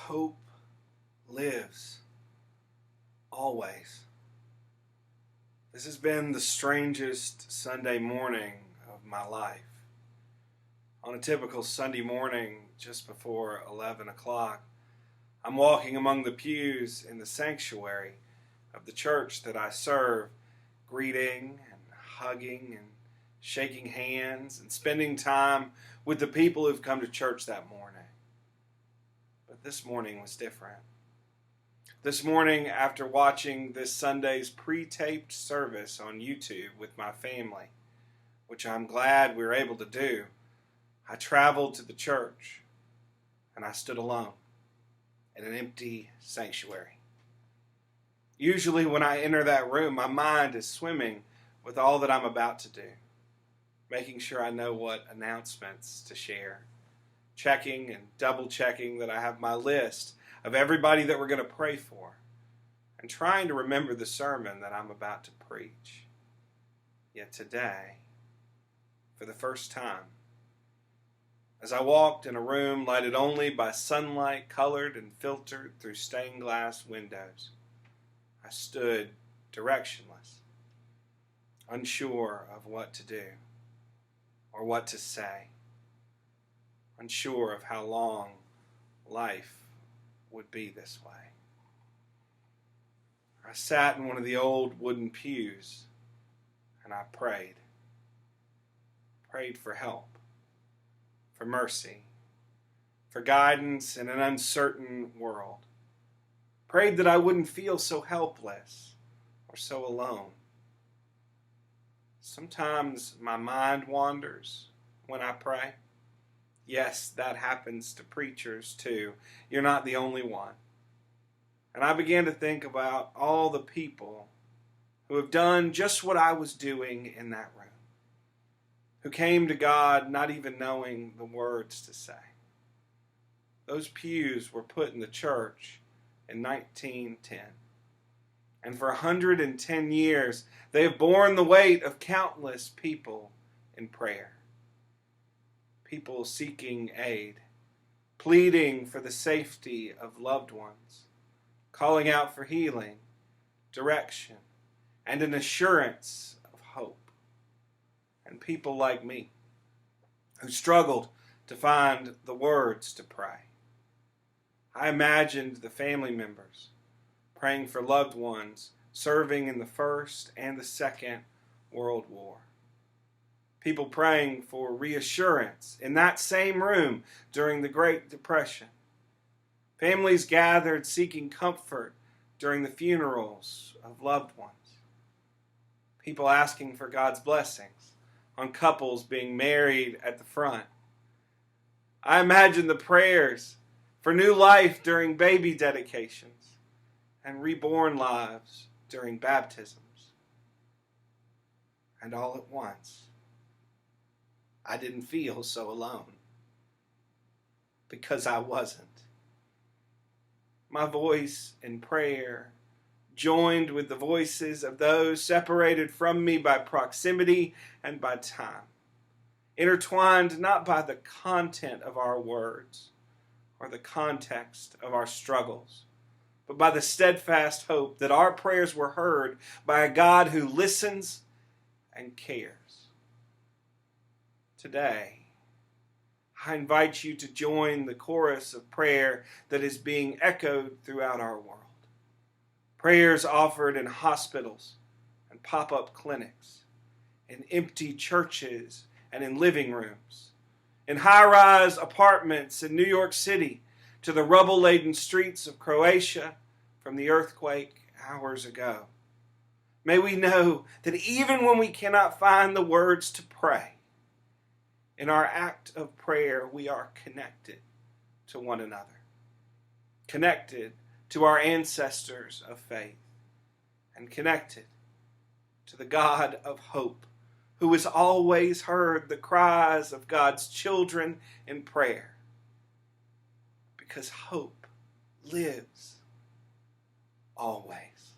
Hope lives always. This has been the strangest Sunday morning of my life. On a typical Sunday morning, just before 11 o'clock, I'm walking among the pews in the sanctuary of the church that I serve, greeting and hugging and shaking hands and spending time with the people who've come to church that morning. But this morning was different. This morning, after watching this Sunday's pre-taped service on YouTube with my family, which I'm glad we were able to do, I traveled to the church and I stood alone in an empty sanctuary. Usually when I enter that room, my mind is swimming with all that I'm about to do, making sure I know what announcements to share, checking and double checking that I have my list of everybody that we're going to pray for, and trying to remember the sermon that I'm about to preach. Yet today, for the first time, as I walked in a room lighted only by sunlight colored and filtered through stained glass windows, I stood directionless, unsure of what to do or what to say, unsure of how long life would be this way. I sat in one of the old wooden pews and I prayed for help, for mercy, for guidance in an uncertain world. Prayed that I wouldn't feel so helpless or so alone. Sometimes my mind wanders when I pray. Yes, that happens to preachers too. You're not the only one. And I began to think about all the people who have done just what I was doing in that room, who came to God not even knowing the words to say. Those pews were put in the church in 1910. And for 110 years, they have borne the weight of countless people in prayer. People seeking aid, pleading for the safety of loved ones, calling out for healing, direction, and an assurance of hope. And people like me, who struggled to find the words to pray. I imagined the family members praying for loved ones serving in the First and the Second World War. People praying for reassurance in that same room during the Great Depression. Families gathered seeking comfort during the funerals of loved ones. People asking for God's blessings on couples being married at the front. I imagine the prayers for new life during baby dedications and reborn lives during baptisms. And all at once, I didn't feel so alone, because I wasn't. My voice in prayer joined with the voices of those separated from me by proximity and by time, intertwined not by the content of our words or the context of our struggles, but by the steadfast hope that our prayers were heard by a God who listens and cares. Today, I invite you to join the chorus of prayer that is being echoed throughout our world. Prayers offered in hospitals and pop-up clinics, in empty churches and in living rooms, in high-rise apartments in New York City, to the rubble-laden streets of Croatia from the earthquake hours ago. May we know that even when we cannot find the words to pray, in our act of prayer, we are connected to one another, connected to our ancestors of faith, and connected to the God of hope, who has always heard the cries of God's children in prayer. Because hope lives always.